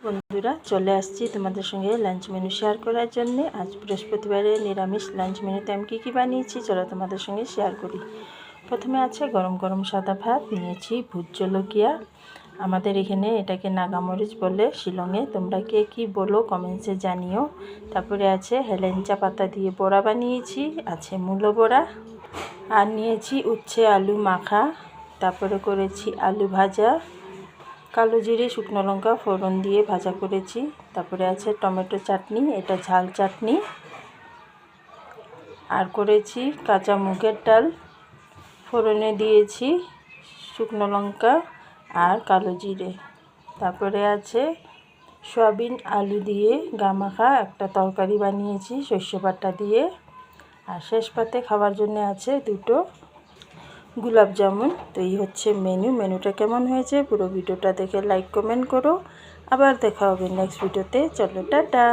বন্ধুরা চলে আসছি তোমাদের সঙ্গে লাঞ্চ মেনু শেয়ার করার জন্য। আজ বৃহস্পতিবারে নিরামিষ লাঞ্চ মেনুতে আমি কী বানিয়েছি চলো তোমাদের সঙ্গে শেয়ার করি। প্রথমে আছে গরম গরম সাদা ভাত, নিয়েছি ভুত জলকিয়া, আমাদের এখানে এটাকে নাগামরিচ বলে শিলংয়ে, তোমরা কে কী বলো কমেন্টসে জানিও। তারপরে আছে হেলেঞ্চা পাতা দিয়ে বড়া বানিয়েছি, আছে মূলো বড়া, আর নিয়েছি উচ্ছে আলু মাখা, তারপরে করেছি আলু ভাজা, কালো জিরে শুকনো লঙ্কা ফোড়ন দিয়ে ভাজা করেছি। তারপরে আছে টমেটো চাটনি, এটা ঝাল চাটনি, আর করেছি কাঁচা মুগের ডাল, ফোড়নে দিয়েছি শুকনো লঙ্কা আর কালো জিরে। তারপরে আছে সয়াবিন আলু দিয়ে গামাখা একটা তরকারি বানিয়েছি সর্ষে বাটা দিয়ে। আর শেষ পাতে খাওয়ার জন্য আছে দুটো গোলাপ জামুন। তো এই হচ্ছে মেনুটা কেমন হয়েছে পুরো ভিডিওটা দেখে লাইক কমেন্ট করো। আবার দেখা হবে নেক্সট ভিডিওতে, চলো টাটা।